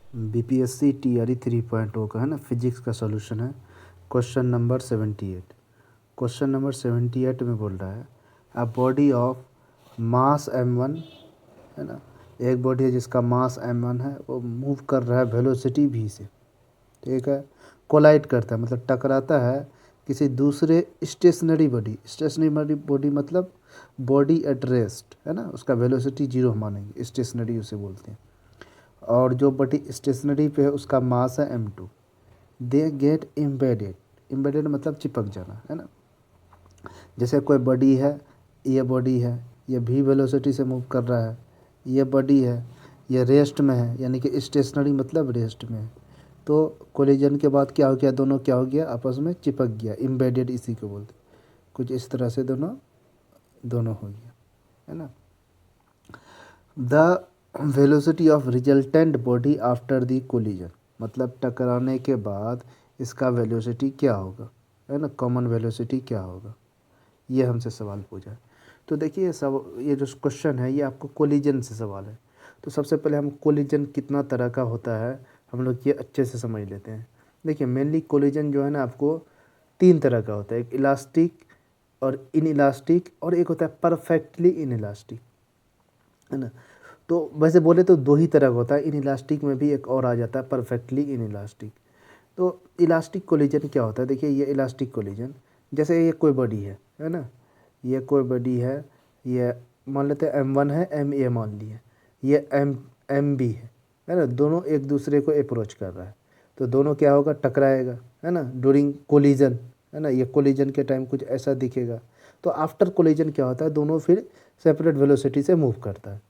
BPSC TRE 3.0 का है ना, फिजिक्स का सॉल्यूशन है। Question number 78। क्वेश्चन नंबर 78 में बोल रहा है a body of mass m1 है ना, एक बॉडी है जिसका मास m1 है, वो मूव कर रहा है वेलोसिटी v से, ठीक है। कोलाइड करता है मतलब टकराता है किसी दूसरे स्टेशनरी बॉडी। स्टेशनरी बॉडी मतलब बॉडी एट रेस्ट है ना, उसका वेलोसिटी 0 मानेंगे, स्टेशनरी उसे बोलते हैं। और जो बॉडी स्टेशनरी पे है उसका मास है m2। They get embedded, embedded मतलब चिपक जाना है ना। जैसे कोई बॉडी है, ये बॉडी है, ये भी वेलोसिटी से मूव कर रहा है, ये बॉडी है, ये रेस्ट में है, यानी कि स्टेशनरी मतलब रेस्ट में है। तो कोलिजन के बाद क्या हो गया, दोनों क्या हो गया, आपस में चिपक गया, एम्बेडेड इसी को बोलते हैं। कुछ इस तरह से दोनों दोनों हो गया है ना। The velocity of resultant body after the collision, मतलब टकराने के बाद इसका वेलोसिटी क्या होगा है ना, कॉमन वेलोसिटी क्या होगा, ये हमसे सवाल पूछा है। तो देखिए सब ये जो क्वेश्चन है ये आपको कोलिजन से सवाल है। तो सबसे पहले हम कोलिजन कितना तरह का होता है हम लोग ये अच्छे से समझ लेते हैं। देखिए मेनली कोलिजन जो है ना आपको 3 तरह का होता है, एक इलास्टिक और इन इलास्टिक, और एक होता है परफेक्टली इन इलास्टिक है ना। तो वैसे बोले तो 2 ही तरह का होता है, इन इलास्टिक में भी एक और आ जाता है परफेक्टली इन इलास्टिक। तो इलास्टिक कोलिजन क्या होता है, देखिए ये इलास्टिक कोलिजन, जैसे ये कोई बॉडी है ना, ये कोई बॉडी है, ये मान लेते हैं m1 है, ma मान लिए, ये mb है ना, दोनों एक दूसरे को अप्रोच कर रहा है, तो दोनों क्या होगा, टकराएगा है ना ड्यूरिंग कोलिजन है ना। ये कोलिजन के टाइम कुछ ऐसा दिखेगा। तो आफ्टर कोलिजन क्या होता है, दोनों फिर सेपरेट वेलोसिटी से मूव करता है।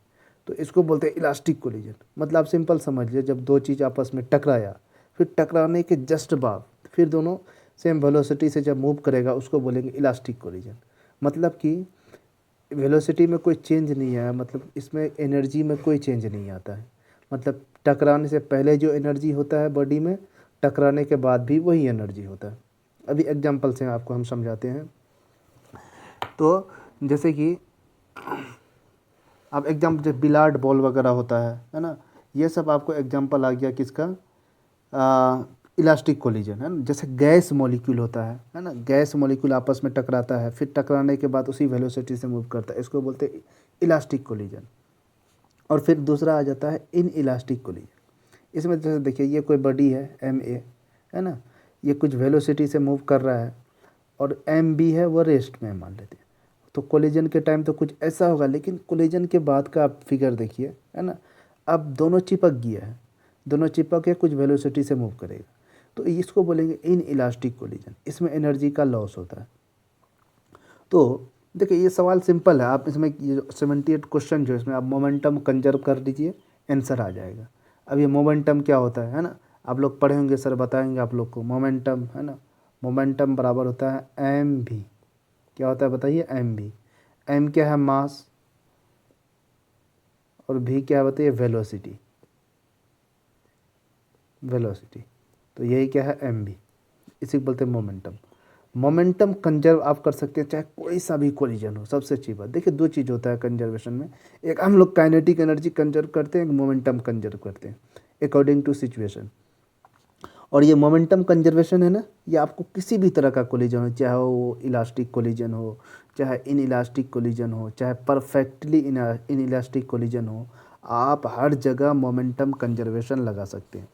तो इसको बोलते हैं इलास्टिक कोलिजन। मतलब आप सिंपल समझ लीजिए, जब 2 चीज़ आपस में टकराया, फिर टकराने के जस्ट बाद फिर दोनों सेम वेलोसिटी से जब मूव करेगा उसको बोलेंगे इलास्टिक कोलिजन। मतलब कि वेलोसिटी में कोई चेंज नहीं आया, मतलब इसमें एनर्जी में कोई चेंज नहीं आता है। मतलब टकराने से पहले जो एनर्जी होता है बॉडी में, टकराने के बाद भी वही एनर्जी होता है। अभी एग्जांपल से आपको हम समझाते हैं। तो जैसे कि अब एग्जाम्पल जब बिलार्ड बॉल वगैरह होता है ना, ये सब आपको एग्जांपल आ गया किसका, इलास्टिक कोलिजन है ना। जैसे गैस मॉलिक्यूल होता है ना, गैस मॉलिक्यूल आपस में टकराता है, फिर टकराने के बाद उसी वेलोसिटी से मूव करता है, इसको बोलते हैं इलास्टिक कोलिजन। और फिर दूसरा आ जाता है इन इलास्टिक कोलिजन। इसमें जैसे देखिए ये कोई बॉडी है ma है ना, ये कुछ वेलोसिटी से मूव कर रहा है, और mb है वो रेस्ट में मान लेते हैं। तो कोलिजन के टाइम तो कुछ ऐसा होगा, लेकिन कोलिजन के बाद का आप फिगर देखिए है ना, अब दोनों चिपक गया है, दोनों चिपक के कुछ वेलोसिटी से मूव करेगा, तो इसको बोलेंगे इन इलास्टिक कोलिजन। इसमें एनर्जी का लॉस होता है। तो देखिए ये सवाल सिंपल है, आप इसमें ये 78 क्वेश्चन जो इसमें आप मोमेंटम कंजर्व कर लीजिए, आंसर आ जाएगा। अब ये मोमेंटम क्या होता है ना, आप लोग पढ़े होंगे, सर बताएंगे आप लोग को। मोमेंटम है ना, मोमेंटम बराबर होता है एम भी। क्या होता है बताइए, एम भी। एम क्या है, मास, और भी क्या बताइए, वेलोसिटी। वेलोसिटी, तो यही क्या है, एम भी, इसी को बोलते हैं मोमेंटम। मोमेंटम कंजर्व आप कर सकते हैं चाहे कोई सा भी कोलिजन हो। सबसे अच्छी बात देखिए, 2 चीज़ होता है कंजर्वेशन में, एक हम लोग काइनेटिक एनर्जी कंजर्व करते हैं, एक मोमेंटम कंजर्व करते हैं अकॉर्डिंग टू सिचुएशन। और ये मोमेंटम कंजर्वेशन है ना, ये आपको किसी भी तरह का कोलिजन हो, चाहे वो इलास्टिक कोलिजन हो, चाहे इन इलास्टिक कोलिजन हो, चाहे परफेक्टली इन इलास्टिक कोलिजन हो, आप हर जगह मोमेंटम कंजर्वेशन लगा सकते हैं।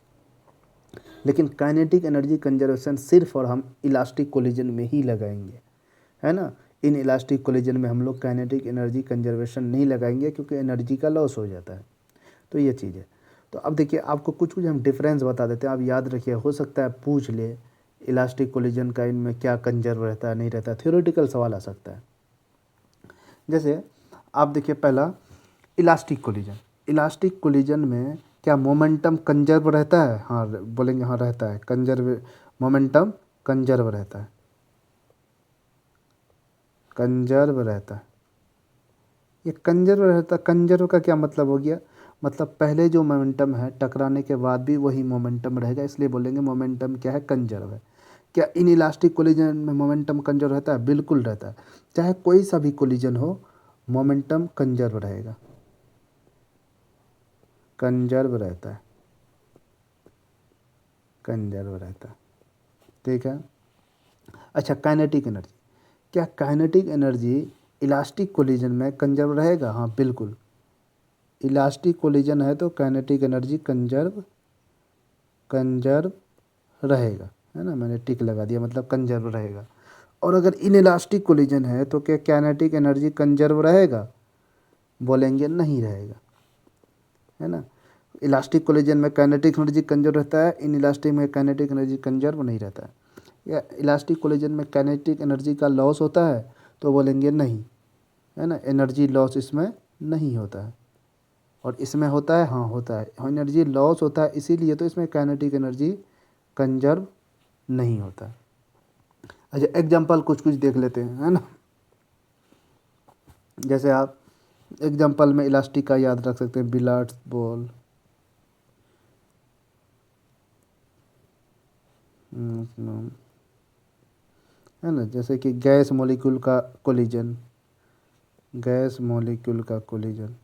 लेकिन काइनेटिक एनर्जी कंजर्वेशन सिर्फ और हम इलास्टिक कोलिजन में ही लगाएंगे है ना। इन इलास्टिक कोलिजन में हम लोग काइनेटिक एनर्जी कंजर्वेशन नहीं लगाएंगे, क्योंकि एनर्जी का लॉस हो जाता है। तो ये चीज़ है। तो अब देखिए आपको कुछ कुछ हम डिफरेंस बता देते हैं, आप याद रखिए, हो सकता है पूछ ले इलास्टिक कोलिजन का इनमें क्या कंजर्व रहता है नहीं रहता है, थ्योरेटिकल सवाल आ सकता है। जैसे आप देखिए पहला इलास्टिक कोलिजन। इलास्टिक कोलिजन में क्या मोमेंटम कंजर्व रहता है, हाँ बोलेंगे हाँ रहता है, कंजर्व मोमेंटम कंजर्व रहता है, कंजर्व रहता है। ये कंजर्व रहता, कंजर्व का क्या मतलब हो गया, मतलब पहले जो मोमेंटम है टकराने के बाद भी वही मोमेंटम रहेगा, इसलिए बोलेंगे मोमेंटम क्या है, कंजर्व है। क्या इन इलास्टिक कोलिजन में मोमेंटम कंजर्व रहता है, बिल्कुल रहता है। चाहे कोई सा भी कोलिजन हो, मोमेंटम कंजर्व रहेगा, कंजर्व रहता है। कंजर्व रहता है। ठीक है। अच्छा, काइनेटिक एनर्जी, क्या काइनेटिक एनर्जी इलास्टिक कोलिजन में कंजर्व रहेगा? हाँ बिल्कुल, इलास्टिक कोलिजन है तो काइनेटिक एनर्जी कंजर्व रहेगा, है ना, मैंने टिक लगा दिया, मतलब कंजर्व रहेगा। और अगर इनइलास्टिक कोलिजन है तो क्या काइनेटिक एनर्जी कंजर्व रहेगा? बोलेंगे नहीं रहेगा, है ना। इलास्टिक कोलिजन में काइनेटिक एनर्जी कंजर्व रहता है, इनइलास्टिक में काइनेटिक एनर्जी कंजर्व नहीं रहता है। या इलास्टिक कोलिजन में काइनेटिक एनर्जी का लॉस होता है तो बोलेंगे नहीं, है ना, एनर्जी लॉस इसमें नहीं होता है। और इसमें होता है? हाँ होता है, एनर्जी लॉस होता है, इसीलिए तो इसमें काइनेटिक एनर्जी कंजर्व नहीं होता है। अच्छा, एग्जांपल कुछ कुछ देख लेते हैं, है ना। जैसे आप एग्जांपल में इलास्टिक का याद रख सकते हैं, बिलियर्ड्स बॉल, है ना, जैसे कि गैस मॉलिक्यूल का कोलिजन, गैस मॉलिक्यूल का कोलिजन।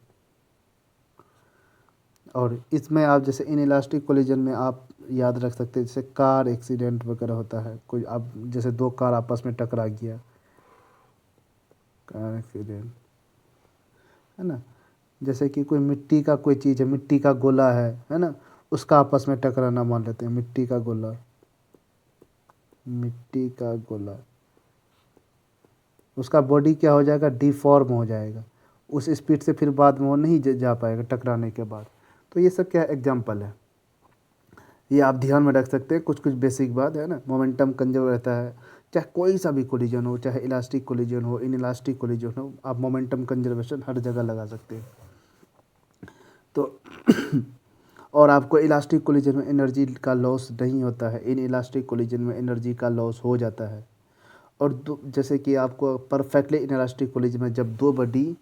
और इसमें आप जैसे इन इलास्टिक कोलिजन में आप याद रख सकते हैं, जैसे कार एक्सीडेंट वगैरह होता है, कोई आप जैसे दो कार आपस में टकरा गया, कार एक्सीडेंट, है ना। जैसे कि कोई मिट्टी का कोई चीज़ है, मिट्टी का गोला है ना, उसका आपस में टकराना मान लेते हैं, मिट्टी का गोला, मिट्टी का गोला, उसका बॉडी क्या हो जाएगा? डिफॉर्म हो जाएगा, उस स्पीड से फिर बाद में वो नहीं जा पाएगा टकराने के बाद। तो ये सब क्या एग्जांपल है, ये आप ध्यान में रख सकते हैं, कुछ कुछ बेसिक बात है ना। मोमेंटम कंजर्व रहता है, चाहे कोई सा भी कोलिजन हो, चाहे इलास्टिक कोलिजन हो, इन इलास्टिक कोलिजन हो, आप मोमेंटम कंजर्वेशन हर जगह लगा सकते हैं। तो और आपको इलास्टिक कोलिजन में एनर्जी का लॉस नहीं होता है, इन इलास्टिक कोलिजन में एनर्जी का लॉस हो जाता है। और जैसे कि आपको परफेक्टली इनइलास्टिक कोलिजन में जब दो बॉडी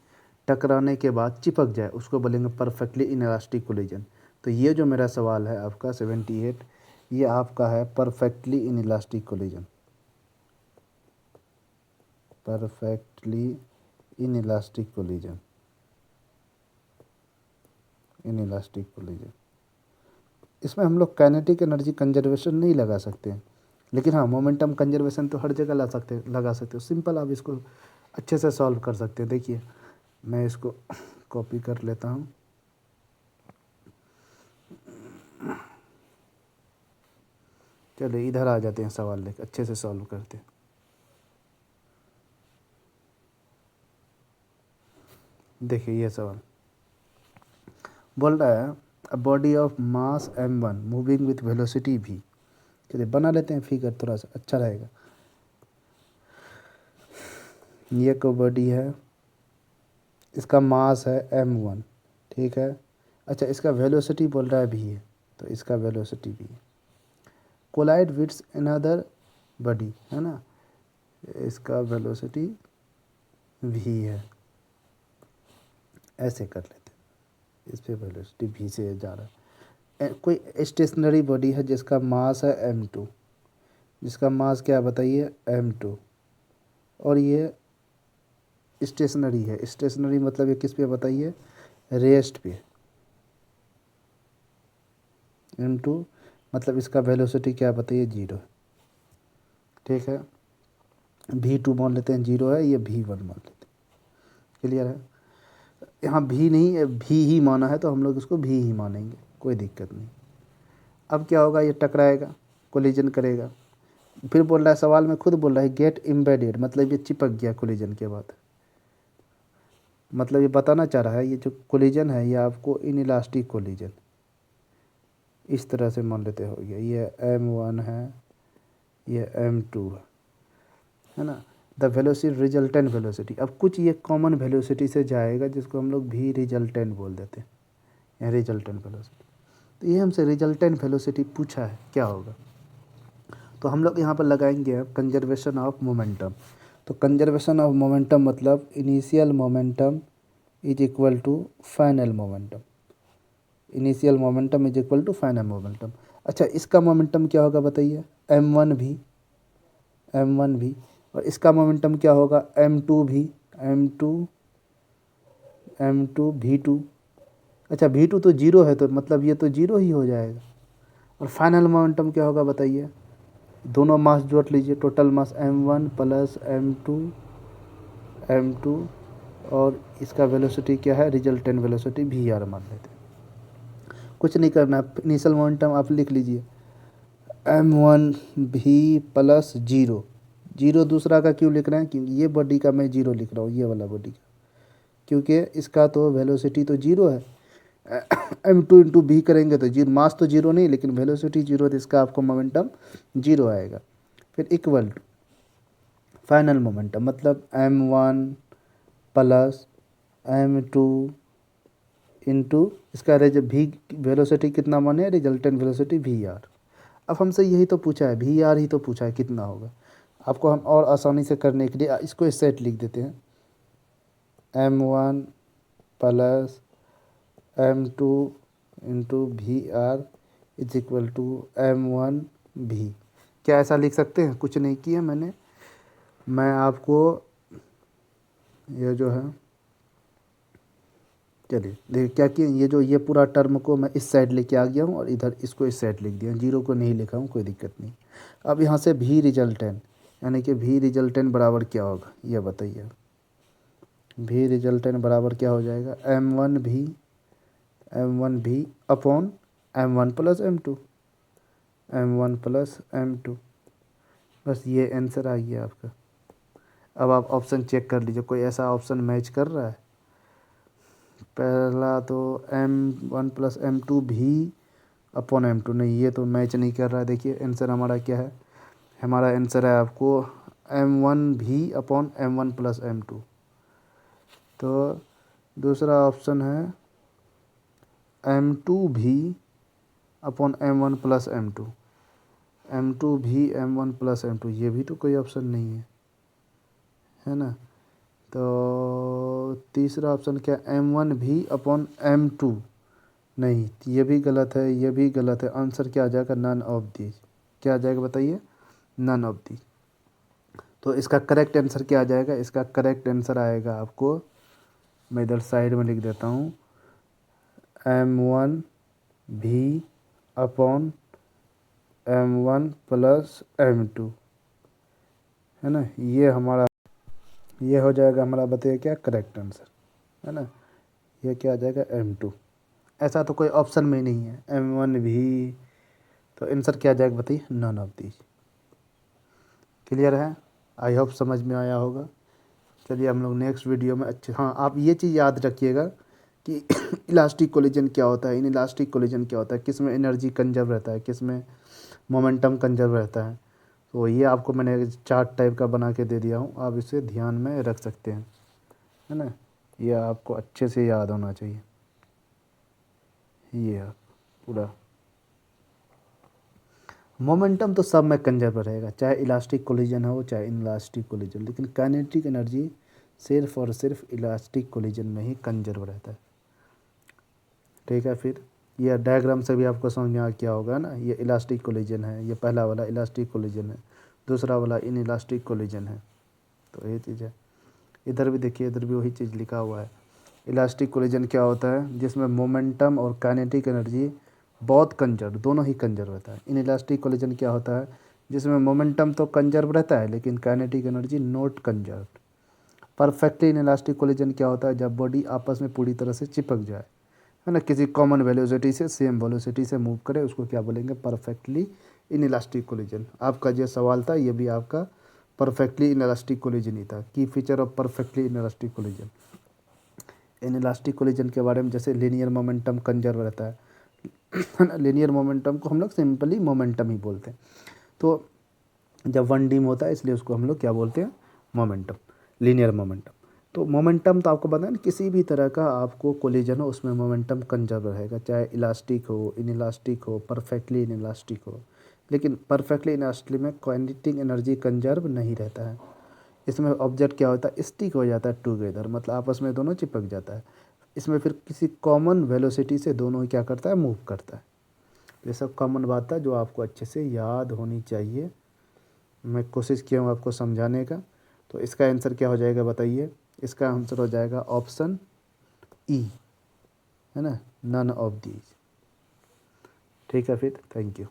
टकराने के बाद चिपक जाए उसको बोलेंगे परफेक्टली इनइलास्टिक कोलिजन। तो ये जो मेरा सवाल है आपका 78, ये आपका है perfectly inelastic collision, perfectly inelastic collision, inelastic collision. इसमें हम लोग काइनेटिक एनर्जी कंजर्वेशन नहीं लगा सकते हैं, लेकिन हाँ मोमेंटम कंजर्वेशन तो हर जगह लगा सकते हो। सिंपल, आप इसको अच्छे से सॉल्व कर सकते हैं। देखिए मैं इसको कॉपी कर लेता हूँ। चलिए इधर आ जाते हैं, सवाल लेकर अच्छे से सॉल्व करते हैं। देखिए ये सवाल बोल रहा है a body of mass m1 moving with velocity v। चलिए बना लेते हैं फिगर, थोड़ा सा अच्छा रहेगा। ये को बॉडी है, इसका मास है m1, ठीक है। अच्छा, इसका वेलोसिटी बोल रहा है v है, तो इसका वेलोसिटी v है। कोलाइड विथ अनदर बॉडी, है ना, इसका वेलोसिटी v है। ऐसे कर लेते हैं, इस पे वेलोसिटी v से जा रहा है। कोई स्टेशनरी बॉडी है जिसका मास है m2, जिसका मास क्या बताइए m2, और ये स्टेशनरी है। स्टेशनरी मतलब ये किस पे बताइए? रेस्ट पे। m2 मतलब इसका वेलोसिटी क्या बताइए? 0। ठीक है, v2 मान लेते हैं 0 है, ये v1 मान लेते हैं। क्लियर है? यहाँ v नहीं है, v ही माना है तो हम लोग इसको v ही मानेंगे, कोई दिक्कत नहीं। अब क्या होगा? ये टकराएगा, कोलिजन करेगा। फिर बोल रहा है, सवाल में खुद बोल रहा है गेट एम्बेडेड, मतलब ये चिपक गया कोलिजन के बाद। मतलब ये बताना चाह रहा है ये जो कोलिजन है ये आपको इनइलास्टिक कोलिजन इस तरह से मान लेते हो गया। ये m1 है, ये m2 है ना। द वेलोसिटी रिजल्टेंट वेलोसिटी, अब कुछ ये कॉमन वेलोसिटी से जाएगा जिसको हम लोग भी रिजल्टेंट बोल देते हैं, रिजल्टेंट वेलोसिटी। तो ये हमसे रिजल्टेंट वेलोसिटी पूछा है, क्या होगा? तो हम लोग यहाँ पर लगाएंगे कंजर्वेशन ऑफ मोमेंटम। तो कंजर्वेशन ऑफ मोमेंटम मतलब initial momentum is equal to final momentum, initial momentum is equal to final momentum. अच्छा, इसका मोमेंटम क्या होगा बताइए? m1 भी, m1 भी, और इसका मोमेंटम क्या होगा? m2 भी, m2 m2 v2। अच्छा v2 तो जीरो है, तो मतलब ये तो जीरो ही हो जाएगा। और फाइनल मोमेंटम क्या होगा बताइए। दोनों मास जोड़ लीजिए, total mass m1 plus m2 और इसका वेलोसिटी क्या है, रिजल्टेंट वेलोसिटी vr मान लेते हैं। कुछ नहीं करना, इनिशियल मोमेंटम आप लिख लीजिए m1 v plus zero. Zero दूसरा का क्यों लिख रहे हैं, क्योंकि ये बॉडी का मैं जीरो लिख रहा हूँ, ये वाला बॉडी का, क्योंकि इसका तो वेलोसिटी तो जीरो है। m2 इंटू भी करेंगे तो जीरो, मास तो जीरो नहीं लेकिन वेलोसिटी जीरो है, तो इसका आपको मोमेंटम जीरो आएगा। फिर इक्वल टू फाइनल मोमेंटम मतलब m1 प्लस m2 इंटू इसका भी वेलोसिटी कितना माने, रिजल्टेंट वेलोसिटी vr। अब हमसे यही तो पूछा है, vr ही तो पूछा है कितना होगा। आपको हम और आसानी से करने के लिए इसको इस साइड लिख देते हैं, m1 plus m2 into vr is equal to m1 v। क्या ऐसा लिख सकते हैं, कुछ नहीं किया मैंने, मैं आपको ये जो है, चलिए देखिए क्या किए, ये पूरा टर्म को मैं इस साइड लेके आ गया हूँ और इधर इसको इस साइड लिख दिया, जीरो को नहीं लिखा हूँ, कोई दिक्कत नहीं। अब यहाँ से भी रिजल्टेंट, यानी कि भी रिजल्टेंट बराबर क्या होगा ये बताइए। भी रिजल्टेंट बराबर क्या हो जाएगा, m1 भी अपॉन m1 प्लस m2। बस ये आंसर आ गया आपका। अब आप ऑप्शन चेक कर लीजिए, कोई ऐसा ऑप्शन मैच कर रहा है। पहला तो m1 प्लस m2 भी अपॉन m2, नहीं ये तो मैच नहीं कर रहा है। देखिए आंसर हमारा क्या है, हमारा आंसर है आपको m1 भी अपॉन m1 प्लस m2। तो दूसरा ऑप्शन है m2 भी अपॉन m1 प्लस m2 भी m1 प्लस m2, ये भी तो कोई ऑप्शन नहीं है ना। तो तीसरा ऑप्शन क्या, m1 भी अपॉन m2, नहीं ये भी गलत है, ये भी गलत है। आंसर क्या आ जाएगा, नन ऑफ दीज। क्या आ जाएगा बताइए, नन ऑफ दीज। तो इसका करेक्ट आंसर क्या आ जाएगा, इसका करेक्ट आंसर आएगा आपको, मैं इधर साइड में लिख देता हूँ, m1 भी अपॉन m1 प्लस m2, है ना। ये हो जाएगा हमारा, बताइए क्या करेक्ट आंसर, है ना। ये क्या आ जाएगा m2। ऐसा तो कोई ऑप्शन में ही नहीं है, m1 भी, तो आंसर क्या आ जाएगा बताइए, नन ऑफ दीज। क्लियर है, आई होप समझ में आया होगा। चलिए हम लोग नेक्स्ट वीडियो में अच्छे, हाँ आप ये चीज़ याद रखिएगा कि इलास्टिक कोलिजन क्या होता है, इन इलास्टिक कोलिजन क्या होता है, किस में एनर्जी कंजर्व रहता है, किस में मोमेंटम कंजर्व रहता है। तो ये आपको मैंने चार्ट टाइप का बना के दे दिया हूँ, आप इसे ध्यान में रख सकते हैं, है ना। ये आपको अच्छे से याद होना चाहिए, ये आप पूरा मोमेंटम तो सब में कंजर्व रहेगा, चाहे इलास्टिक कोलिजन हो चाहे इनलास्टिक कोलिजन, लेकिन काइनेटिक एनर्जी सिर्फ और सिर्फ इलास्टिक कोलिजन में ही कंजर्व रहता है। ठीक है, फिर यह डायग्राम से भी आपको समझ में आ क्या होगा ना, ये इलास्टिक कोलिजन है, ये पहला वाला इलास्टिक कोलिजन है, दूसरा वाला इन इलास्टिक कोलिजन है। तो ये चीज़ है, इधर भी देखिए, इधर भी वही चीज़ लिखा हुआ है। इलास्टिक कोलिजन क्या होता है, जिसमें मोमेंटम और काइनेटिक एनर्जी बहुत कंजर्व, दोनों ही कंजर्व रहता है। इन इलास्टिक कोलिजन क्या होता है, जिसमें मोमेंटम तो कंजर्व रहता है लेकिन kinetic energy not conserve. Perfectly in elastic collision क्या होता है, जब बॉडी आपस में पूरी तरह से चिपक जाए, है ना, किसी कॉमन वेलोसिटी से सेम वेलोसिटी से मूव करे, उसको क्या बोलेंगे, परफेक्टली इन इलास्टिक कोलिजन। आपका जो सवाल था ये भी आपका परफेक्टली इन इलास्टिक कोलिजन ही था, की feature of perfectly in elastic collision. In elastic collision के बारे में, जैसे लीनियर मोमेंटम कंजर्व रहता है ना, लीनियर मोमेंटम को हम लोग सिंपली मोमेंटम ही बोलते हैं। तो जब वन डी में होता है इसलिए उसको हम लोग क्या बोलते हैं, मोमेंटम, लीनियर मोमेंटम। तो मोमेंटम तो आपको पता है ना, किसी भी तरह का आपको कोलिजन हो उसमें मोमेंटम कंजर्व रहेगा, चाहे इलास्टिक हो, इन इलास्टिक हो, परफेक्टली इन इलास्टिक हो। लेकिन परफेक्टली इन इलास्टिक में काइनेटिक एनर्जी कंजर्व नहीं रहता है। इसमें ऑब्जेक्ट क्या होता है, स्टिक हो जाता है टुगेदर, मतलब आपस में दोनों चिपक जाता है। इसमें फिर किसी कॉमन वेलोसिटी से दोनों ही क्या करता है, मूव करता है। ये सब कॉमन बात है जो आपको अच्छे से याद होनी चाहिए। मैं कोशिश किया हूँ आपको समझाने का। तो इसका आंसर क्या हो जाएगा बताइए, इसका आंसर हो जाएगा ऑप्शन ई, है ना, नन ऑफ दीज। ठीक है फिर, थैंक यू।